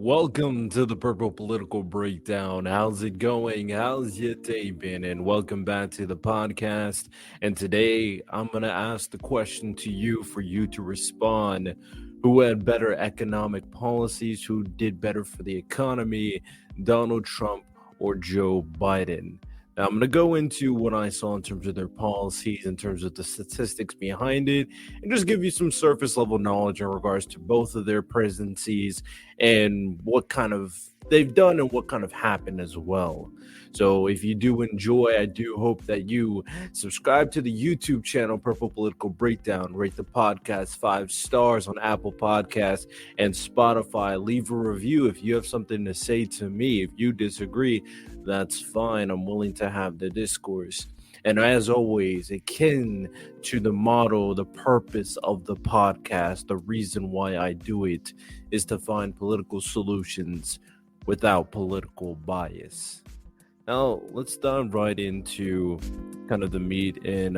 Welcome to the Purple Political Breakdown. How's it going? How's your day been? And welcome back to the podcast. And today I'm going to ask the question to you for you to respond. Who had better economic policies? Who did better for the economy? Donald Trump or Joe Biden? Now, I'm going to go into what I saw in terms of their policies, in terms of the statistics behind it, and just give you some surface level knowledge in regards to both of their presidencies and what kind of they've done and what kind of happened as well. So if you do enjoy, I do hope that you subscribe to the YouTube channel Purple Political Breakdown, rate the podcast 5 stars on Apple Podcasts and Spotify. Leave a review if you have something to say to me. If you disagree, that's fine. I'm willing to have the discourse. And as always, akin to the motto, the purpose of the podcast, the reason why I do it is to find political solutions without political bias. Now, let's dive right into kind of the meat and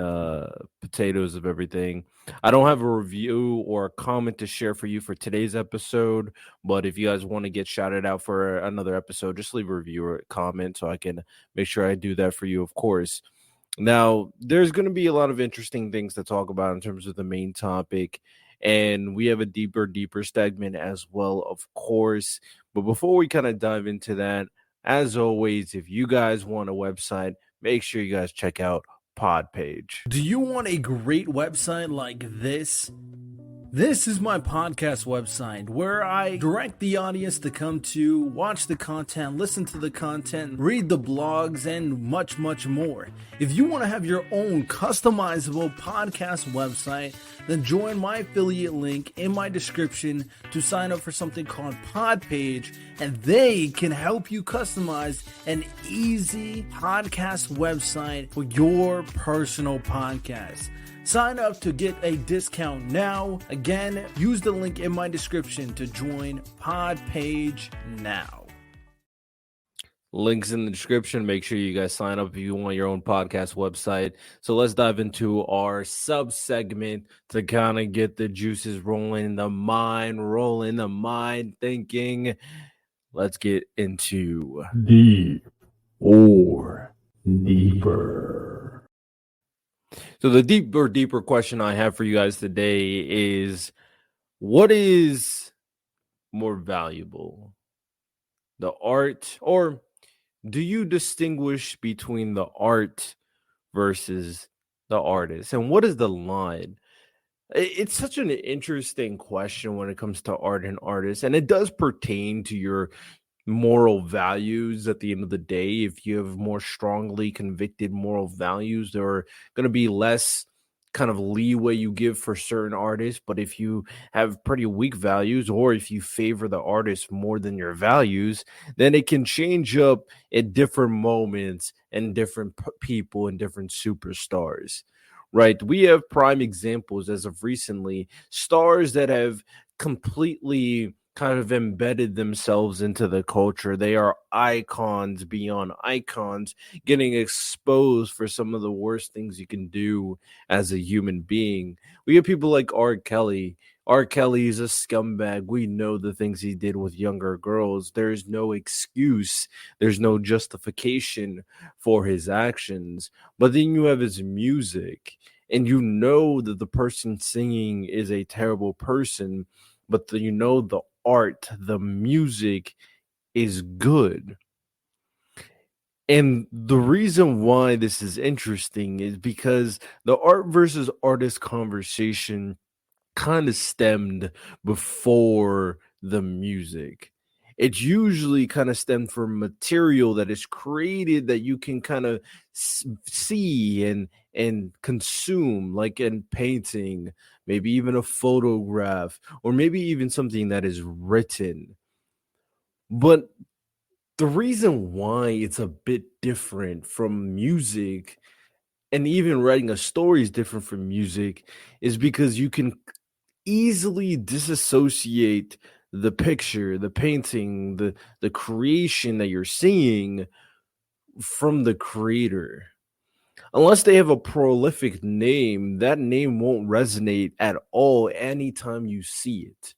potatoes of everything. I don't have a review or a comment to share for you for today's episode, but if you guys want to get shouted out for another episode, just leave a review or a comment so I can make sure I do that for you, of course. Now, there's going to be a lot of interesting things to talk about in terms of the main topic, and we have a deeper segment as well, of course. But before we kind of dive into that, as always, if you guys want a website, make sure you guys check out Podpage. Do you want a great website like this? This is my podcast website where I direct the audience to come to watch the content, listen to the content, read the blogs, and much more. If you want to have your own customizable podcast website, then join my affiliate link in my description to sign up for something called Podpage, and they can help you customize an easy podcast website for your personal podcast. Sign up to get a discount now. Again, use the link in my description to join Podpage now. Links in the description. Make sure you guys sign up if you want your own podcast website. So let's dive into our sub-segment to kind of get the juices rolling, the mind thinking. Let's get into Deep or Deeper. So the deeper question I have for you guys today is, what is more valuable? The art, or do you distinguish between the art versus the artist? And what is the line? It's such an interesting question when it comes to art and artists, and it does pertain to your moral values at the end of the day. If you have more strongly convicted moral values, there are going to be less kind of leeway you give for certain artists. But if you have pretty weak values, or if you favor the artist more than your values, then it can change up at different moments and different people and different superstars. Right? We have prime examples as of recently, stars that have completely kind of embedded themselves into the culture. They are icons beyond icons, getting exposed for some of the worst things you can do as a human being. We have people like R. Kelly. R. Kelly is a scumbag. We know the things he did with younger girls. There's no excuse. There's no justification for his actions. But then you have his music, and you know that the person singing is a terrible person, but you know the art, the music is good. And the reason why this is interesting is because the art versus artist conversation kind of stemmed before the music. It usually kind of stemmed from material that is created that you can kind of see and consume, like in painting, maybe even a photograph, or maybe even something that is written. But the reason why it's a bit different from music, and even writing a story is different from music, is because you can easily disassociate the picture, the painting, the creation that you're seeing from the creator. Unless they have a prolific name, that name won't resonate at all anytime you see it.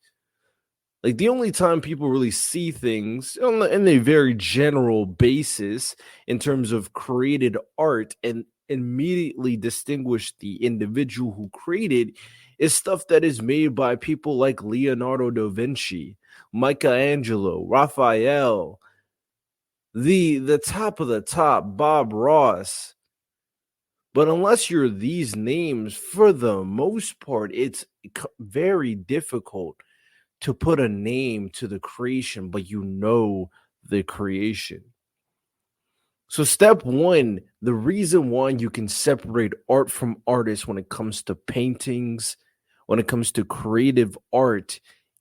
Like the only time people really see things in a very general basis in terms of created art and immediately distinguish the individual who created is stuff that is made by people like Leonardo da Vinci, Michelangelo, Raphael, the top of the top, Bob Ross. But unless you're these names, for the most part, it's very difficult to put a name to the creation, but you know the creation. So, step one, the reason why you can separate art from artists when it comes to paintings, when it comes to creative art,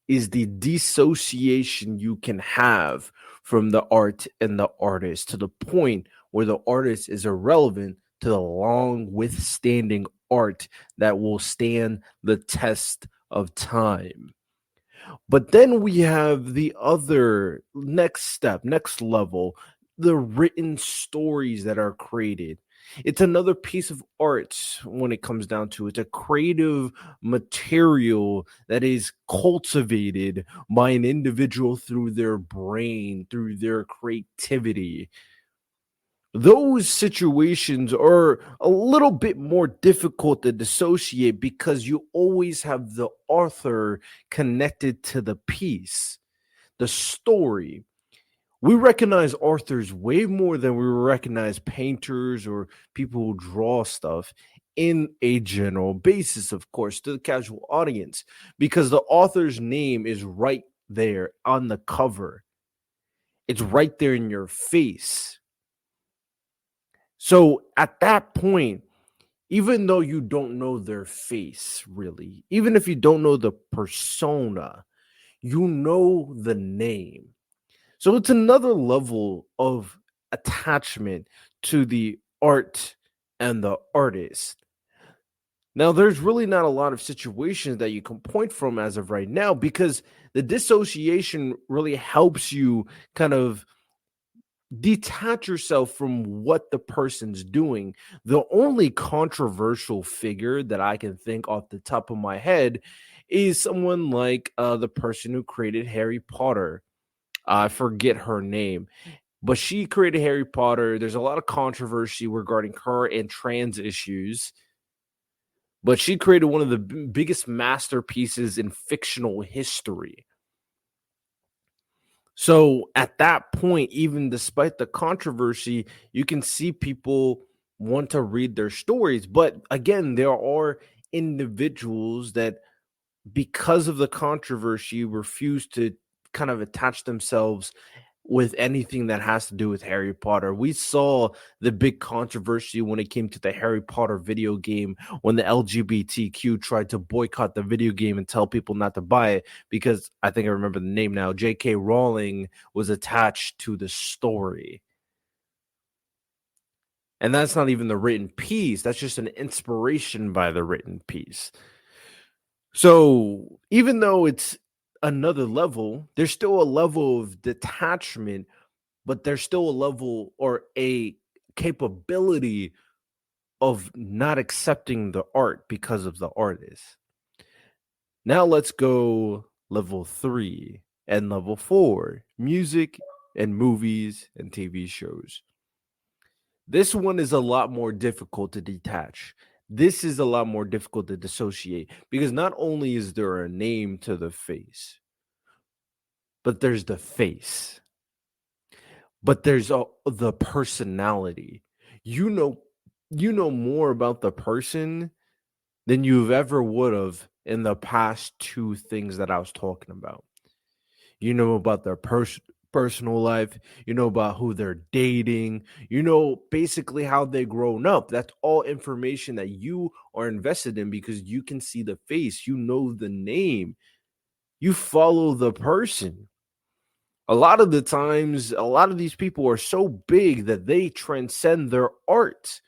is the dissociation you can have from the art and the artist to the point where the artist is irrelevant to the long withstanding art that will stand the test of time. But then we have the other next step, next level, the written stories that are created. It's another piece of art when it comes down to it. It's a creative material that is cultivated by an individual through their brain, through their creativity. Those situations are a little bit more difficult to dissociate because you always have the author connected to the piece, the story. We recognize authors way more than we recognize painters or people who draw stuff in a general basis, of course, to the casual audience, because the author's name is right there on the cover. It's right there in your face. So at that point, even though you don't know their face really, even if you don't know the persona, you know the name. So it's another level of attachment to the art and the artist. Now, there's really not a lot of situations that you can point from as of right now because the dissociation really helps you kind of detach yourself from what the person's doing. The only controversial figure that I can think off the top of my head is someone like the person who created Harry Potter. I forget her name, but she created Harry Potter. There's a lot of controversy regarding her and trans issues, but she created one of the biggest masterpieces in fictional history. So at that point, even despite the controversy, you can see people want to read their stories. But again, there are individuals that, because of the controversy, refuse to kind of attach themselves with anything that has to do with Harry Potter. We saw the big controversy when it came to the Harry Potter video game when the LGBTQ tried to boycott the video game and tell people not to buy it because I think I remember the name now. J.K. Rowling was attached to the story. And that's not even the written piece. That's just an inspiration by the written piece. So even though it's another level, there's still a level of detachment, but there's still a level or a capability of not accepting the art because of the artist. Now let's go level 3 and level 4, music and movies and TV shows. This one is a lot more difficult to detach. This is a lot more difficult to dissociate because not only is there a name to the face, but there's the face. But there's the personality. You know you know more about the person than you've ever would have in the past two things that I was talking about. You know about their personal life, you know about who they're dating, you know basically how they grown up. That's all information that you are invested in because you can see the face, you know the name, you follow the person. A lot of the times, a lot of these people are so big that they transcend their art.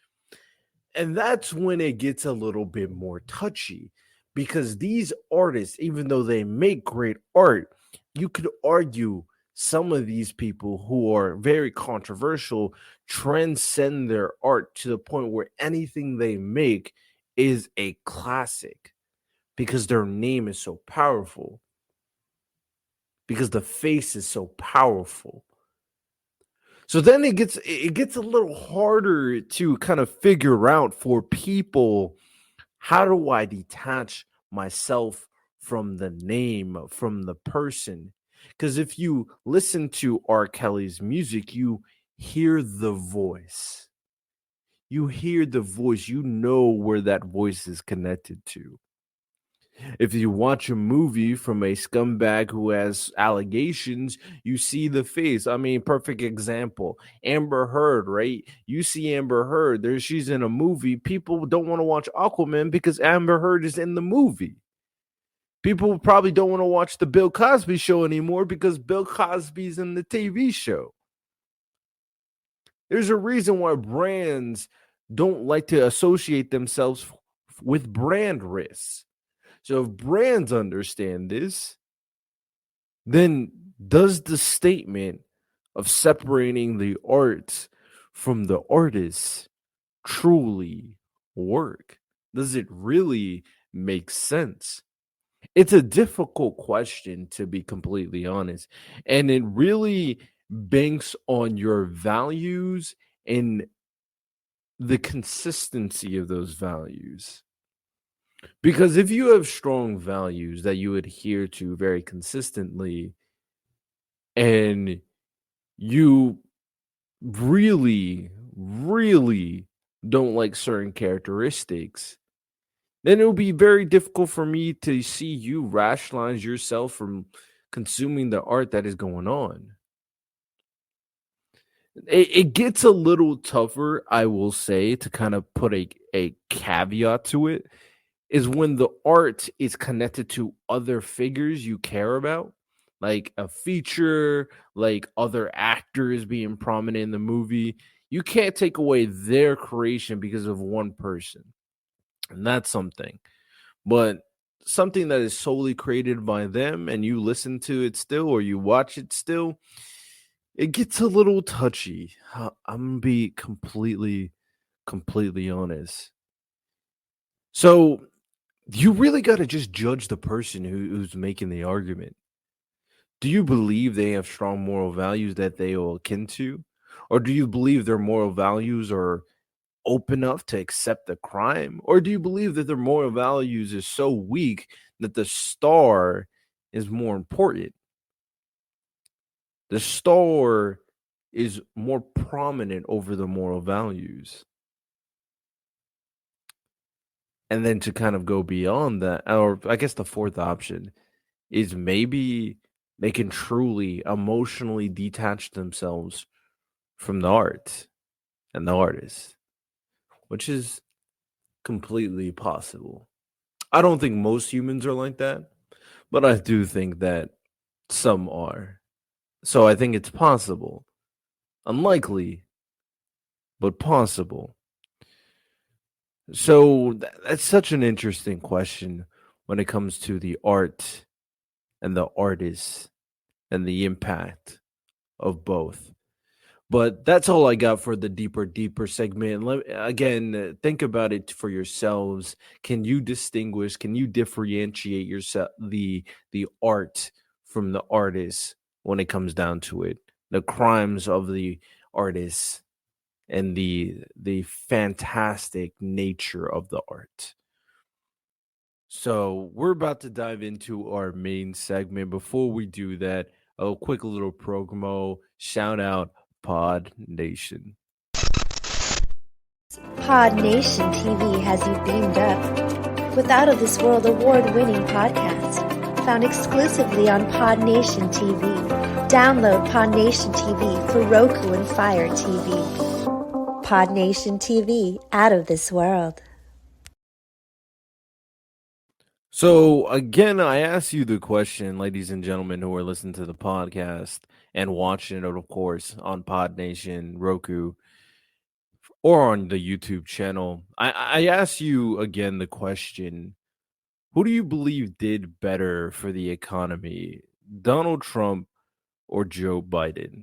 And that's when it gets a little bit more touchy because these artists, even though they make great art, you could argue some of these people who are very controversial transcend their art to the point where anything they make is a classic because their name is so powerful. because the face is so powerful. So then it gets a little harder to kind of figure out for people, how do I detach myself from the name, from the person? Because if you listen to R. Kelly's music, you hear the voice. You hear the voice. You know where that voice is connected to. If you watch a movie from a scumbag who has allegations, you see the face. I mean, perfect example. Amber Heard, right? You see Amber Heard. There she's in a movie. People don't want to watch Aquaman because Amber Heard is in the movie. People probably don't want to watch the Bill Cosby show anymore because Bill Cosby's in the TV show. There's a reason why brands don't like to associate themselves with brand risks. So if brands understand this, then does the statement of separating the art from the artist truly work? Does it really make sense? It's a difficult question, to be completely honest. And it really banks on your values and the consistency of those values. Because if you have strong values that you adhere to very consistently, and you really, really don't like certain characteristics, then it will be very difficult for me to see you rationalize yourself from consuming the art that is going on. It gets a little tougher, I will say, to kind of put a caveat to it, is when the art is connected to other figures you care about, like a feature, like other actors being prominent in the movie. You can't take away their creation because of one person. And that's something. But something that is solely created by them and you listen to it still or you watch it still, it gets a little touchy. I'm gonna be completely honest. So you really got to just judge the person who's making the argument. Do you believe they have strong moral values that they are akin to? Or do you believe their moral values are open enough to accept the crime? Or do you believe that their moral values is so weak that the star is more important? The star is more prominent over the moral values. And then to kind of go beyond that, or I guess the fourth option is maybe they can truly emotionally detach themselves from the art and the artist, which is completely possible. I don't think most humans are like that, but I do think that some are. So I think it's possible. Unlikely, but possible. So that's such an interesting question when it comes to the art and the artist and the impact of both. But that's all I got for the deeper segment. Again, think about it for yourselves. Can you distinguish? Can you differentiate yourself the art from the artist when it comes down to it? The crimes of the artist and the fantastic nature of the art. So we're about to dive into our main segment. Before we do that, a quick little promo shout out Pod Nation. Pod Nation TV has you beamed up with out of this world award winning podcasts found exclusively on Pod Nation TV. Download Pod Nation TV for Roku and Fire TV. Pod Nation TV, out of this world. So again, I ask you the question, ladies and gentlemen who are listening to the podcast and watching it, of course, on Pod Nation, Roku, or on the YouTube channel. I ask you again the question: who do you believe did better for the economy, Donald Trump or Joe Biden?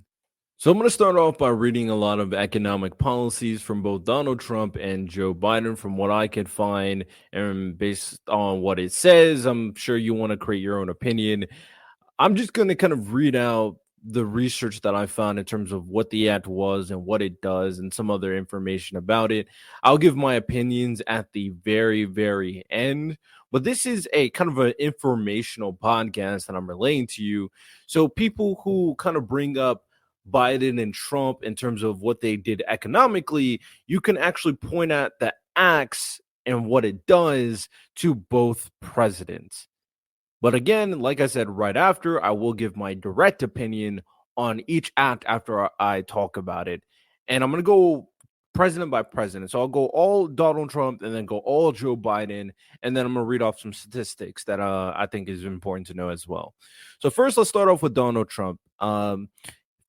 So I'm going to start off by reading a lot of economic policies from both Donald Trump and Joe Biden from what I could find, and based on what it says, I'm sure you want to create your own opinion. I'm just going to kind of read out the research that I found in terms of what the act was and what it does and some other information about it. I'll give my opinions at the very, very end. But this is a kind of an informational podcast that I'm relaying to you. So people who kind of bring up Biden and Trump in terms of what they did economically, you can actually point at the acts and what it does to both presidents. But again, like I said right after, I will give my direct opinion on each act after I talk about it. And I'm going to go president by president. So I'll go all Donald Trump and then go all Joe Biden. And then I'm going to read off some statistics that I think is important to know as well. So first, let's start off with Donald Trump.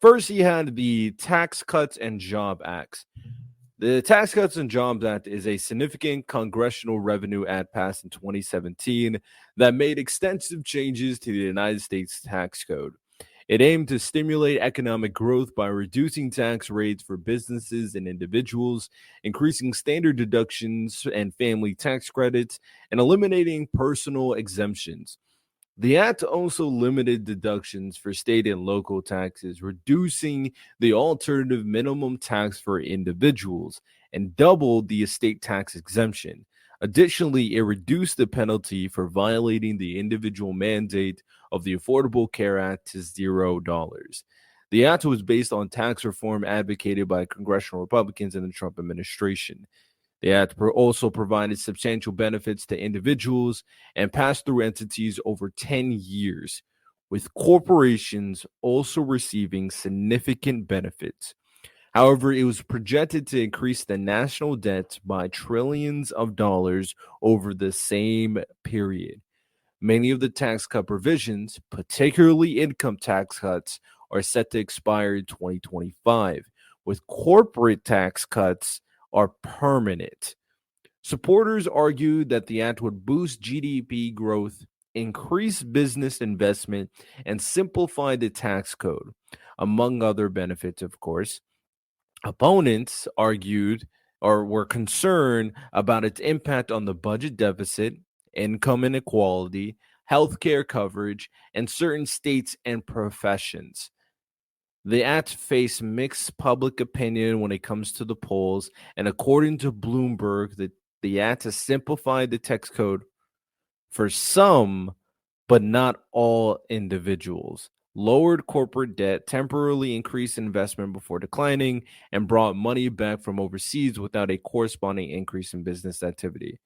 First, he had the Tax Cuts and Job Acts. The Tax Cuts and Jobs Act is a significant congressional revenue act passed in 2017 that made extensive changes to the United States tax code. It aimed to stimulate economic growth by reducing tax rates for businesses and individuals, increasing standard deductions and family tax credits, and eliminating personal exemptions. The act also limited deductions for state and local taxes, reducing the alternative minimum tax for individuals, and doubled the estate tax exemption. Additionally, it reduced the penalty for violating the individual mandate of the Affordable Care Act to $0. The act was based on tax reform advocated by congressional Republicans in the Trump administration. The act also provided substantial benefits to individuals and pass-through entities over 10 years, with corporations also receiving significant benefits. However, it was projected to increase the national debt by trillions of dollars over the same period. Many of the tax cut provisions, particularly income tax cuts, are set to expire in 2025, with corporate tax cuts are permanent. Supporters argued that the act would boost GDP growth, increase business investment, and simplify the tax code, among other benefits, of course. Opponents argued or were concerned about its impact on the budget deficit, income inequality, healthcare coverage, and certain states and professions. The act faced mixed public opinion when it comes to the polls, and according to Bloomberg, the act has simplified the tax code for some, but not all individuals, lowered corporate debt, temporarily increased investment before declining, and brought money back from overseas without a corresponding increase in business activity.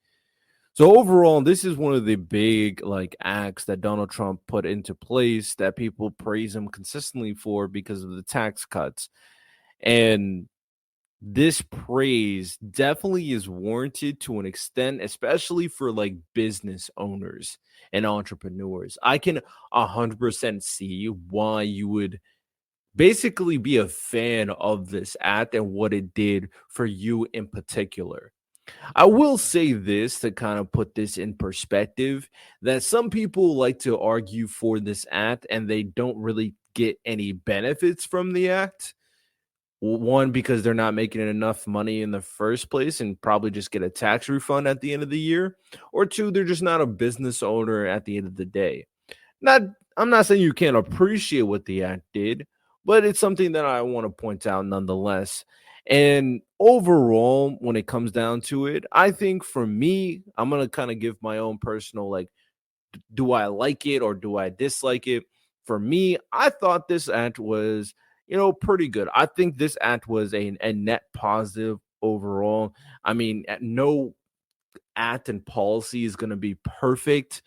So overall, this is one of the big acts that Donald Trump put into place that people praise him consistently for because of the tax cuts. And this praise definitely is warranted to an extent, especially for business owners and entrepreneurs. I can 100% see why you would basically be a fan of this act and what it did for you in particular. I will say this to kind of put this in perspective, that some people like to argue for this act and they don't really get any benefits from the act. One, because they're not making enough money in the first place and probably just get a tax refund at the end of the year. Or two, they're just not a business owner at the end of the day. I'm not saying you can't appreciate what the act did, but it's something that I want to point out nonetheless. And overall, when it comes down to it, I think for me, I'm going to kind of give my own personal, do I like it or do I dislike it? For me, I thought this act was, pretty good. I think this act was a net positive overall. I mean, no act and policy is going to be perfect,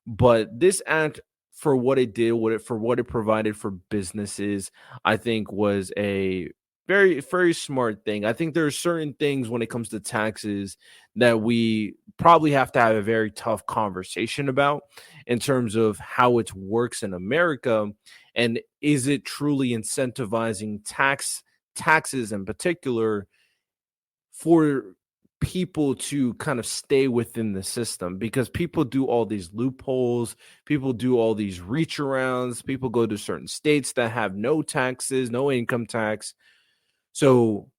but this act, for what it did, for what it provided for businesses, I think was a very, very smart thing. I think there are certain things when it comes to taxes that we probably have to have a very tough conversation about in terms of how it works in America, and is it truly incentivizing taxes in particular for people to kind of stay within the system, because people do all these loopholes, people do all these reach arounds, people go to certain states that have no taxes, no income tax. So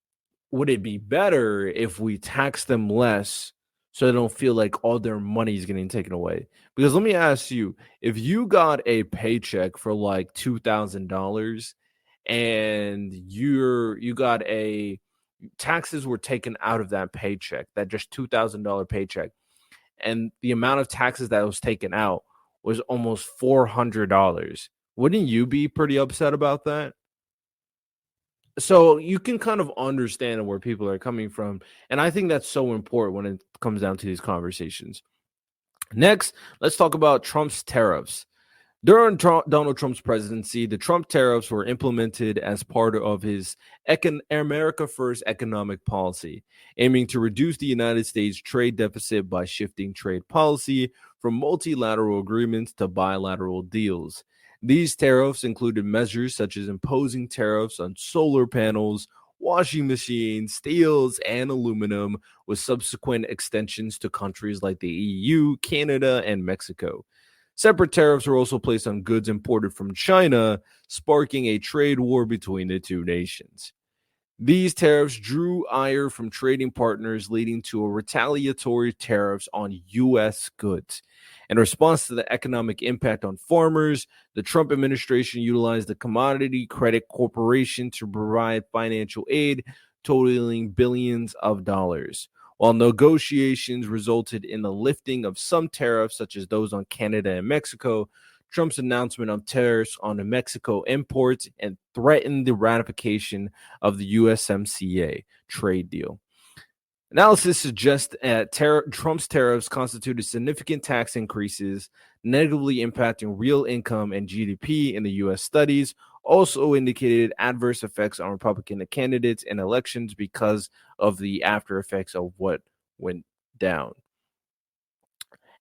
would it be better if we tax them less so they don't feel like all their money is getting taken away. Because let me ask you, if you got a paycheck for like $2,000 and you got a taxes were taken out of that paycheck, that just $2,000 paycheck, and the amount of taxes that was taken out was almost $400. Wouldn't you be pretty upset about that? So you can kind of understand where people are coming from. And I think that's so important when it comes down to these conversations. Next, let's talk about Trump's tariffs. During Donald Trump's presidency, the Trump tariffs were implemented as part of his America First economic policy, aiming to reduce the United States trade deficit by shifting trade policy from multilateral agreements to bilateral deals. These tariffs included measures such as imposing tariffs on solar panels, washing machines, steels, and aluminum, with subsequent extensions to countries like the EU, Canada, and Mexico. Separate tariffs were also placed on goods imported from China, sparking a trade war between the two nations. These tariffs drew ire from trading partners, leading to a retaliatory tariffs on U.S. goods. In response to the economic impact on farmers, the Trump administration utilized the Commodity Credit Corporation to provide financial aid totaling billions of dollars. While negotiations resulted in the lifting of some tariffs, such as those on Canada and Mexico, Trump's announcement of tariffs on the Mexico imports and threatened the ratification of the USMCA trade deal. Analysis suggests that Trump's tariffs constituted significant tax increases, negatively impacting real income and GDP in the U.S. Studies also indicated adverse effects on Republican candidates in elections because of the after effects of what went down.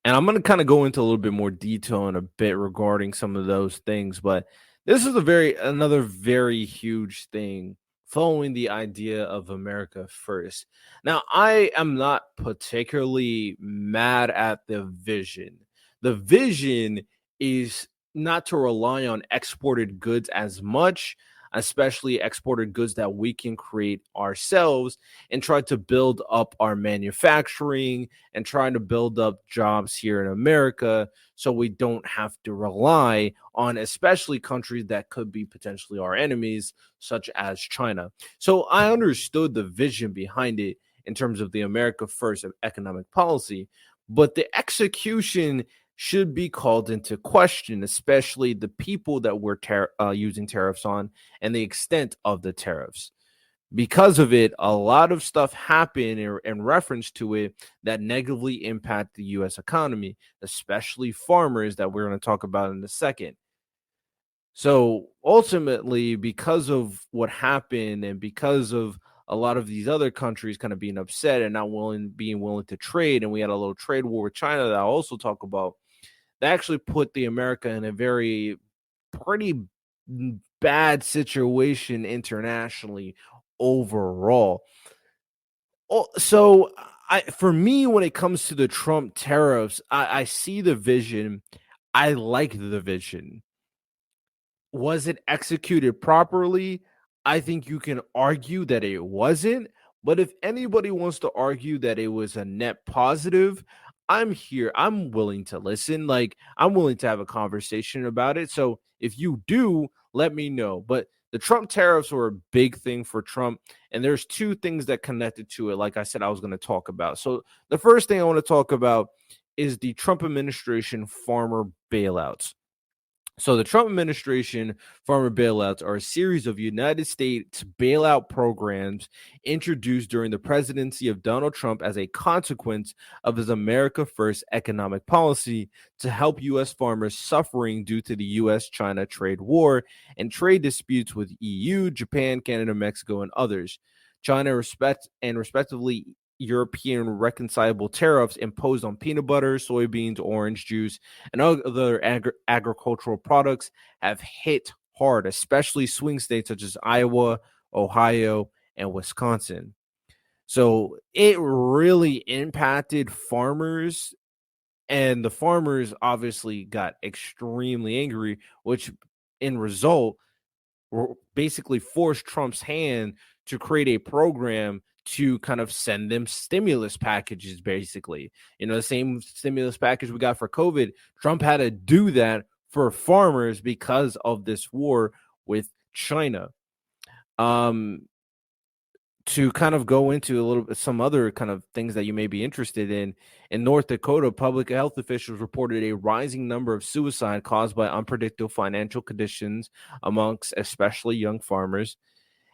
And I'm going to kind of go into a little bit more detail in a bit regarding some of those things, but this is another very huge thing following the idea of America first. Now, I am not particularly mad at the vision. The vision is not to rely on exported goods as much, especially exported goods that we can create ourselves, and try to build up our manufacturing and trying to build up jobs here in America so we don't have to rely on especially countries that could be potentially our enemies, such as China. So I understood the vision behind it in terms of the America First economic policy, but the execution should be called into question, especially the people that we're using tariffs on and the extent of the tariffs. Because of it, a lot of stuff happened in reference to it that negatively impact the U.S. economy, especially farmers that we're going to talk about in a second. So ultimately, because of what happened and because of a lot of these other countries kind of being upset and not being willing to trade, and we had a little trade war with China that I'll also talk about, that actually put the America in a pretty bad situation internationally overall. So for me, when it comes to the Trump tariffs, I see the vision. I like the vision. Was it executed properly? I think you can argue that it wasn't. But if anybody wants to argue that it was a net positive, I'm here. I'm willing to listen. Like, I'm willing to have a conversation about it. So if you do, let me know. But the Trump tariffs were a big thing for Trump. And there's two things that connected to it, like I said, I was going to talk about. So the first thing I want to talk about is the Trump administration farmer bailouts. So the Trump administration farmer bailouts are a series of United States bailout programs introduced during the presidency of Donald Trump as a consequence of his America First economic policy to help U.S. farmers suffering due to the U.S.-China trade war and trade disputes with EU, Japan, Canada, Mexico, and others. China respectively European reconcilable tariffs imposed on peanut butter, soybeans, orange juice, and other agricultural products have hit hard, especially swing states such as Iowa, Ohio, and Wisconsin. So it really impacted farmers, and the farmers obviously got extremely angry, which in result basically forced Trump's hand to create a program to kind of send them stimulus packages, basically. The same stimulus package we got for COVID, Trump had to do that for farmers because of this war with China. To kind of go into a little bit some other kind of things that you may be interested in North Dakota, public health officials reported a rising number of suicide caused by unpredictable financial conditions amongst especially young farmers.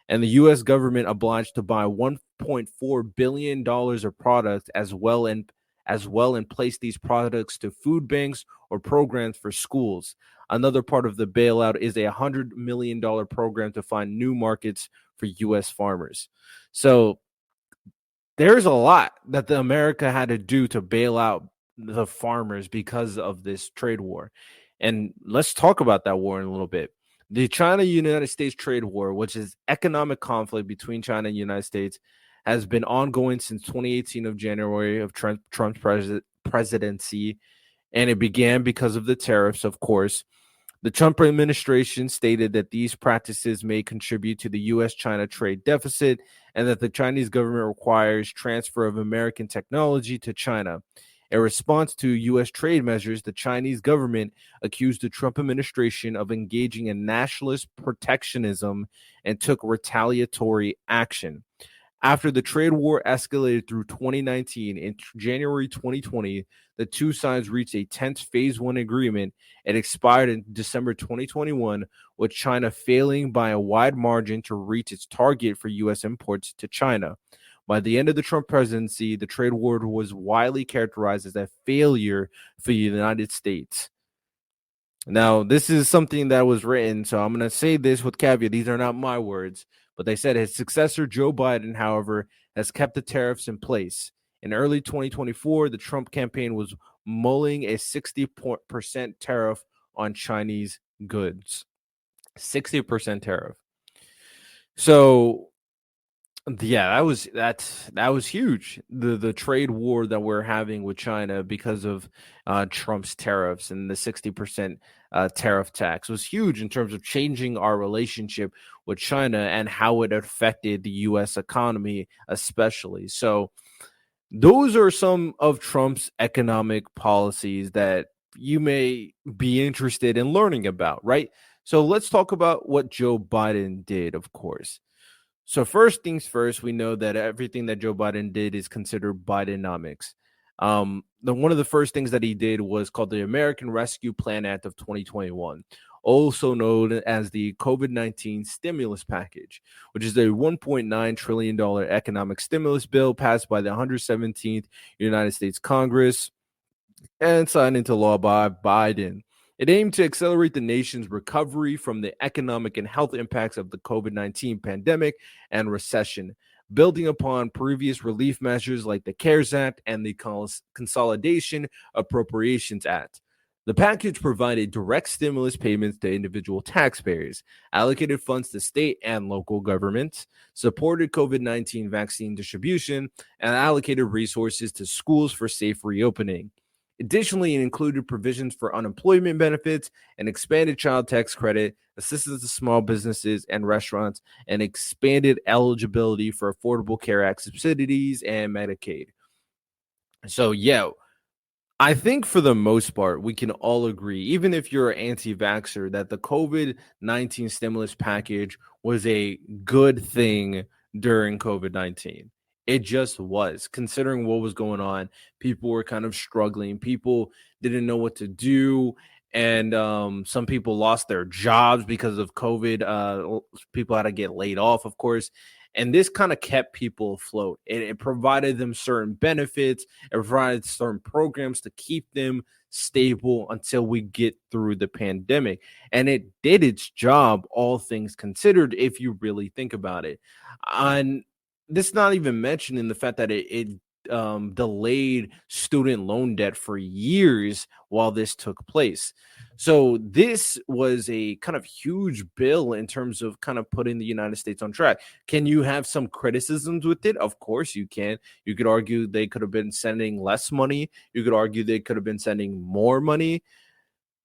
And the U.S. government obliged to buy $1.4 billion of products as well and place these products to food banks or programs for schools. Another part of the bailout is a $100 million program to find new markets for U.S. farmers. So there's a lot that the America had to do to bail out the farmers because of this trade war. And let's talk about that war in a little bit. The China-United States trade war, which is economic conflict between China and the United States, has been ongoing since 2018 of January of Trump's presidency, and it began because of the tariffs, of course. The Trump administration stated that these practices may contribute to the U.S.-China trade deficit and that the Chinese government requires transfer of American technology to China. In response to U.S. trade measures, the Chinese government accused the Trump administration of engaging in nationalist protectionism and took retaliatory action. After the trade war escalated through 2019, in January 2020, the two sides reached a tense Phase 1 agreement. It expired in December 2021, with China failing by a wide margin to reach its target for U.S. imports to China. By the end of the Trump presidency, the trade war was widely characterized as a failure for the United States. Now, this is something that was written, so I'm going to say this with caveat. These are not my words, but they said his successor, Joe Biden, however, has kept the tariffs in place. In early 2024, the Trump campaign was mulling a 60% tariff on Chinese goods. 60% tariff. So, yeah, that was huge. The trade war that we're having with China because of Trump's tariffs and the 60% tariff tax was huge in terms of changing our relationship with China and how it affected the U.S. economy, especially. So those are some of Trump's economic policies that you may be interested in learning about, right? So let's talk about what Joe Biden did, of course. So first things first, we know that everything that Joe Biden did is considered Bidenomics. One of the first things that he did was called the American Rescue Plan Act of 2021, also known as the COVID-19 stimulus package, which is a $1.9 trillion economic stimulus bill passed by the 117th United States Congress and signed into law by Biden. It aimed to accelerate the nation's recovery from the economic and health impacts of the COVID-19 pandemic and recession, building upon previous relief measures like the CARES Act and the Consolidation Appropriations Act. The package provided direct stimulus payments to individual taxpayers, allocated funds to state and local governments, supported COVID-19 vaccine distribution, and allocated resources to schools for safe reopening. Additionally, it included provisions for unemployment benefits, an expanded child tax credit, assistance to small businesses and restaurants, and expanded eligibility for Affordable Care Act subsidies and Medicaid. So, yeah, I think for the most part, we can all agree, even if you're an anti-vaxxer, that the COVID-19 stimulus package was a good thing during COVID-19. It just was, considering what was going on. People were kind of struggling. People didn't know what to do. And some people lost their jobs because of COVID. People had to get laid off, of course. And this kind of kept people afloat. It provided them certain benefits. It provided certain programs to keep them stable until we get through the pandemic. And it did its job, all things considered, if you really think about it. And this not even mentioning the fact that it delayed student loan debt for years while this took place. So this was a kind of huge bill in terms of kind of putting the United States on track. Can you have some criticisms with it? Of course you can. You could argue they could have been sending less money. You could argue they could have been sending more money.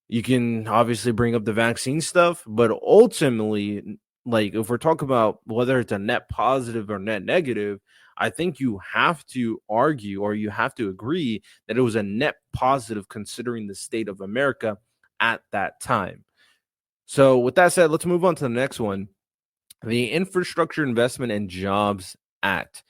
You can obviously bring up the vaccine stuff, but ultimately, like if we're talking about whether it's a net positive or net negative, I think you have to argue or you have to agree that it was a net positive considering the state of America at that time. So, with that said, let's move on to the next one. The Infrastructure Investment and Jobs Act.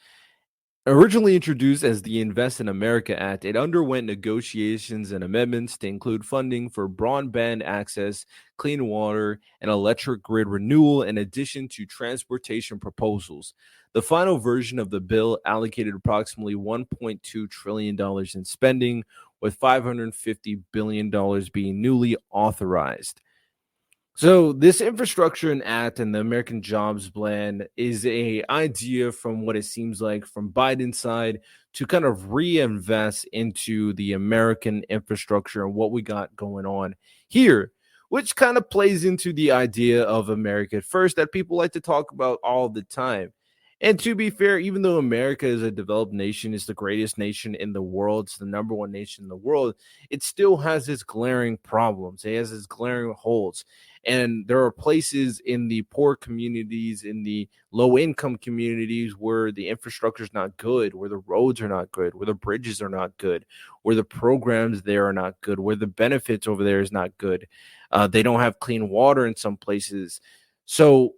Originally introduced as the Invest in America Act, it underwent negotiations and amendments to include funding for broadband access, clean water, and electric grid renewal, in addition to transportation proposals. The final version of the bill allocated approximately $1.2 trillion in spending, with $550 billion being newly authorized. So this infrastructure and act and the American Jobs Plan is a idea from what it seems like from Biden's side to kind of reinvest into the American infrastructure and what we got going on here, which kind of plays into the idea of America first that people like to talk about all the time. And to be fair, even though America is a developed nation, is the greatest nation in the world, it's the number one nation in the world, it still has its glaring problems. It has its glaring holes. And there are places in the poor communities, in the low income communities, where the infrastructure is not good, where the roads are not good, where the bridges are not good, where the programs there are not good, where the benefits over there is not good. They don't have clean water in some places. So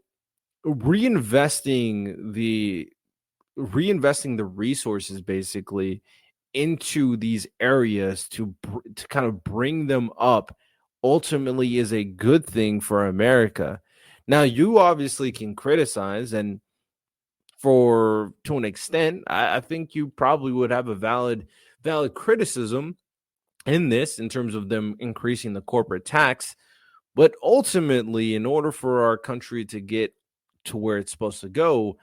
reinvesting the resources basically into these areas to kind of bring them up ultimately is a good thing for America. Now, you obviously can criticize, and for to an extent, I think you probably would have a valid criticism in this in terms of them increasing the corporate tax. But ultimately, in order for our country to get to where it's supposed to go,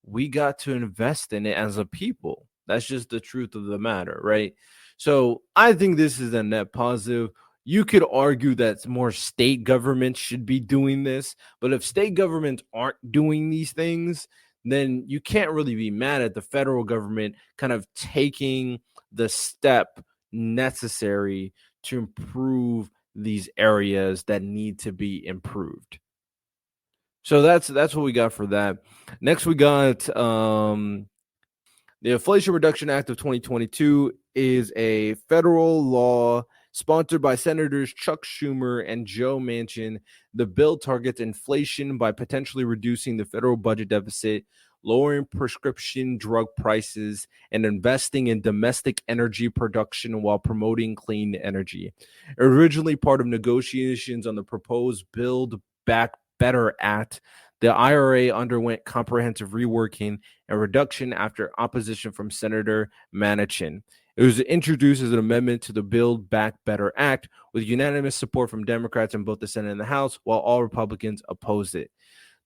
we got to invest in it as a people. That's just the truth of the matter, right? So I think this is a net positive. You could argue that more state governments should be doing this, but if state governments aren't doing these things, then you can't really be mad at the federal government kind of taking the step necessary to improve these areas that need to be improved. So that's what we got for that. Next, we got the Inflation Reduction Act of 2022 is a federal law sponsored by Senators Chuck Schumer and Joe Manchin. The bill targets inflation by potentially reducing the federal budget deficit, lowering prescription drug prices, and investing in domestic energy production while promoting clean energy. Originally part of negotiations on the proposed Build Back Better Act, the IRA underwent comprehensive reworking and reduction after opposition from Senator Manchin. It was introduced as an amendment to the Build Back Better Act with unanimous support from Democrats in both the Senate and the House, while all Republicans opposed it.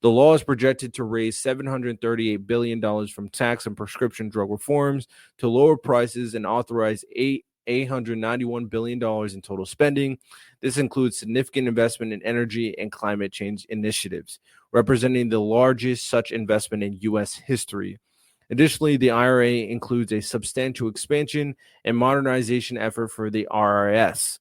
The law is projected to raise $738 billion from tax and prescription drug reforms to lower prices and authorize $891 billion in total spending. This includes significant investment in energy and climate change initiatives, representing the largest such investment in U.S. history. Additionally, the IRA includes a substantial expansion and modernization effort for the IRS.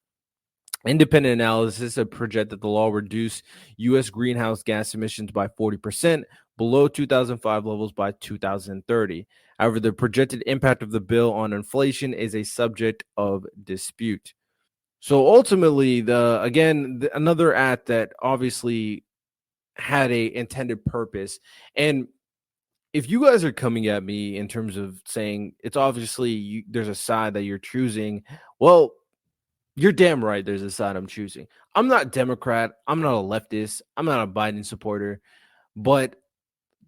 Independent analysis have projected that the law will reduce U.S. greenhouse gas emissions by 40% below 2005 levels by 2030. However, the projected impact of the bill on inflation is a subject of dispute. So ultimately, another act that obviously had a intended purpose. And if you guys are coming at me in terms of saying it's obviously there's a side that you're choosing, well, you're damn right there's a side I'm choosing. I'm not Democrat. I'm not a leftist. I'm not a Biden supporter. But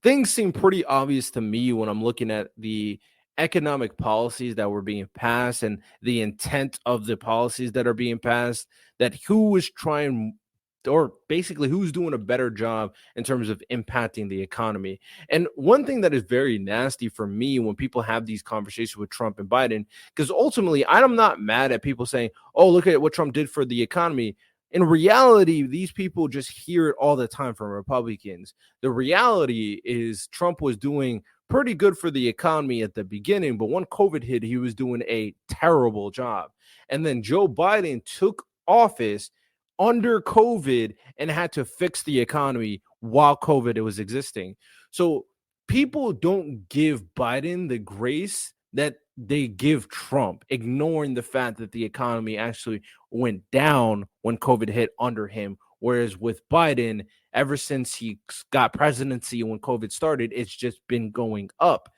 things seem pretty obvious to me when I'm looking at the economic policies that were being passed and the intent of the policies that are being passed, that who was trying or basically who's doing a better job in terms of impacting the economy. And one thing that is very nasty for me when people have these conversations with Trump and Biden, because ultimately I'm not mad at people saying, oh, look at what Trump did for the economy. In reality, these people just hear it all the time from Republicans. The reality is Trump was doing pretty good for the economy at the beginning, but when COVID hit, he was doing a terrible job. And then Joe Biden took office under COVID and had to fix the economy while COVID was existing. So people don't give Biden the grace that they give Trump, ignoring the fact that the economy actually went down when COVID hit under him. Whereas with Biden, ever since he got presidency when COVID started, it's just been going up.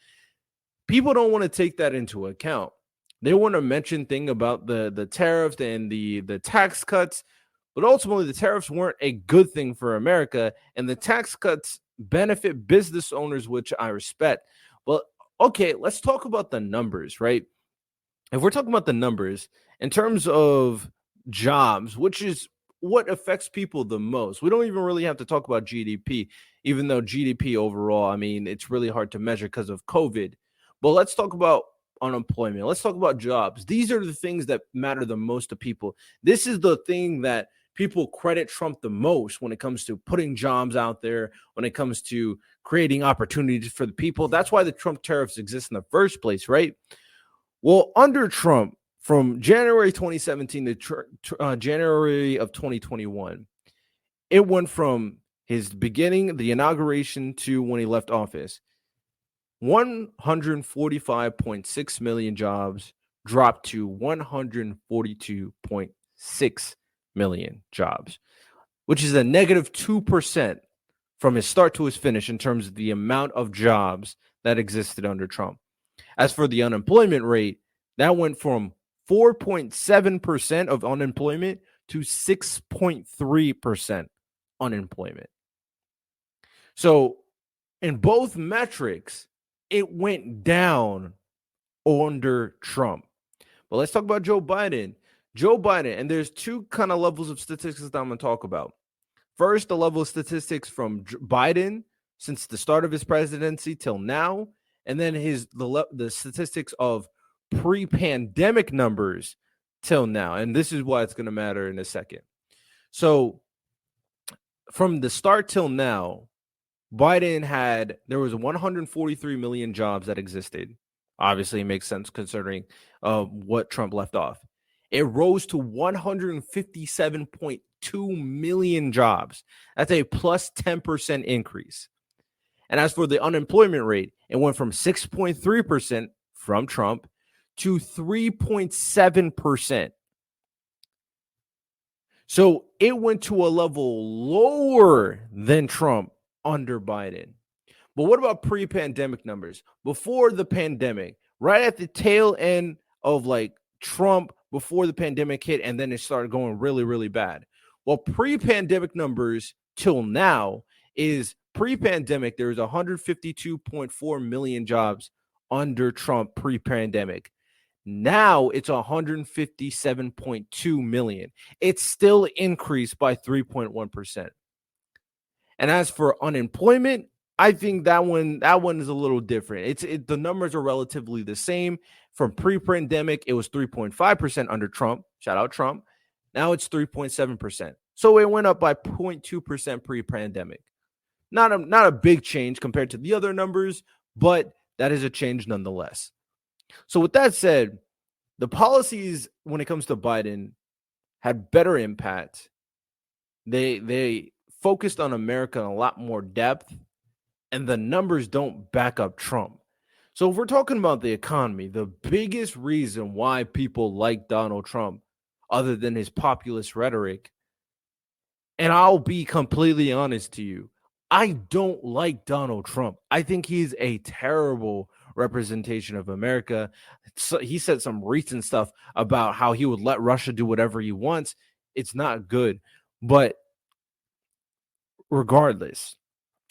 People don't want to take that into account. They want to mention thing about the tariffs and the tax cuts, but ultimately the tariffs weren't a good thing for America, and the tax cuts benefit business owners, which I respect. But okay, let's talk about the numbers, right? If we're talking about the numbers in terms of jobs, which is what affects people the most, we don't even really have to talk about GDP, even though GDP overall, I mean, it's really hard to measure because of COVID. But let's talk about unemployment. Let's talk about jobs. These are the things that matter the most to people. This is the thing that people credit Trump the most when it comes to putting jobs out there, when it comes to creating opportunities for the people. That's why the Trump tariffs exist in the first place, right? Well, under Trump, from January 2017 to January of 2021, it went from his beginning, the inauguration, to when he left office. 145.6 million jobs dropped to 142.6 million jobs, which is a negative 2% from his start to his finish in terms of the amount of jobs that existed under Trump. As for the unemployment rate, that went from 4.7% of unemployment to 6.3% unemployment. So in both metrics, it went down under Trump. But let's talk about Joe Biden. Joe Biden, and there's two kind of levels of statistics that I'm going to talk about. First, the level of statistics from Biden since the start of his presidency till now, and then the statistics of pre-pandemic numbers till now. And this is why it's going to matter in a second. So from the start till now, there was 143 million jobs that existed. Obviously, it makes sense considering what Trump left off. It rose to 157.2 million jobs. That's a plus 10% increase. And as for the unemployment rate, it went from 6.3% from Trump to 3.7%. So it went to a level lower than Trump under Biden. But what about pre-pandemic numbers? Before the pandemic, right at the tail end of like Trump, before the pandemic hit, and then it started going really, really bad. Well, pre-pandemic numbers till now is pre-pandemic, there was 152.4 million jobs under Trump pre-pandemic. Now it's 157.2 million. It's still increased by 3.1%. And as for unemployment, I think that one is a little different. The numbers are relatively the same. From pre-pandemic, it was 3.5% under Trump. Shout out Trump. Now it's 3.7%. So it went up by 0.2% pre-pandemic. Not a big change compared to the other numbers, but that is a change nonetheless. So with that said, the policies when it comes to Biden had better impact. They focused on America in a lot more depth, and the numbers don't back up Trump. So if we're talking about the economy, the biggest reason why people like Donald Trump, other than his populist rhetoric, and I'll be completely honest to you, I don't like Donald Trump. I think he's a terrible representation of America. So he said some recent stuff about how he would let Russia do whatever he wants. It's not good. But regardless,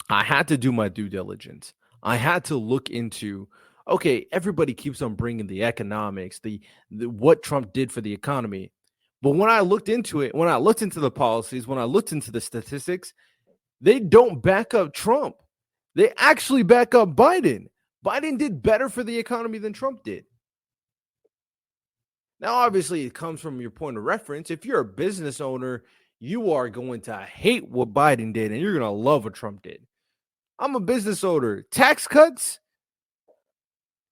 I had to do my due diligence. I had to look into, okay, everybody keeps on bringing the economics, the what Trump did for the economy. But when I looked into it, when I looked into the policies, when I looked into the statistics, they don't back up Trump. They actually back up Biden. Biden did better for the economy than Trump did. Now, obviously, it comes from your point of reference. If you're a business owner, you are going to hate what Biden did, and you're going to love what Trump did. I'm a business owner. Tax cuts,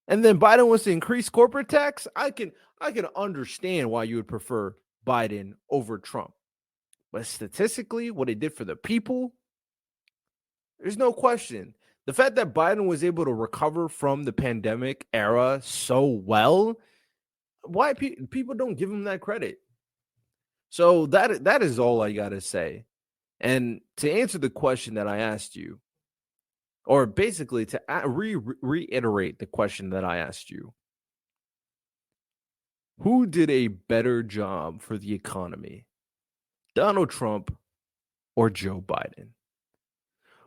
and then Biden wants to increase corporate tax. I can understand why you would prefer Biden over Trump. But statistically, what it did for the people, there's no question. The fact that Biden was able to recover from the pandemic era so well, why people don't give him that credit? So that is all I got to say. And to answer the question that I asked you, or basically to reiterate the question that I asked you, who did a better job for the economy, Donald Trump or Joe Biden?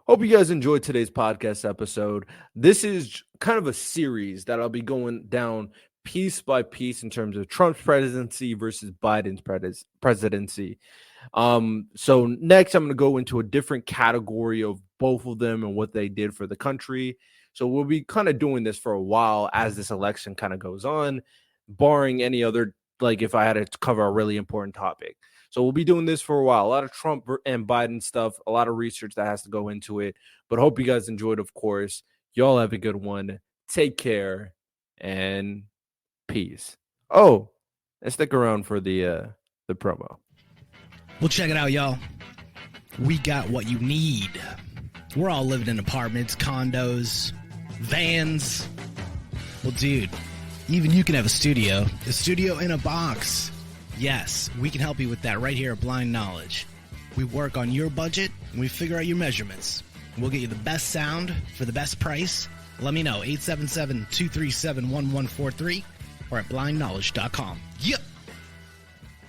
Hope you guys enjoyed today's podcast episode. This is kind of a series that I'll be going down piece by piece in terms of Trump's presidency versus Biden's presidency. So next I'm going to go into a different category of both of them and what they did for the country. So we'll be kind of doing this for a while as this election kind of goes on, barring any other, like if I had to cover a really important topic. So we'll be doing this for a while. A lot of Trump and Biden stuff, a lot of research that has to go into it. But hope you guys enjoyed, of course. Y'all have a good one. Take care and peace. Oh, and stick around for the promo. Well, check it out, y'all. We got what you need. We're all living in apartments, condos, vans. Well, dude, even you can have a studio in a box. Yes, we can help you with that right here at Blind Knowledge. We work on your budget, and we figure out your measurements. We'll get you the best sound for the best price. Let me know, 877-237-1143 or at blindknowledge.com. Yep.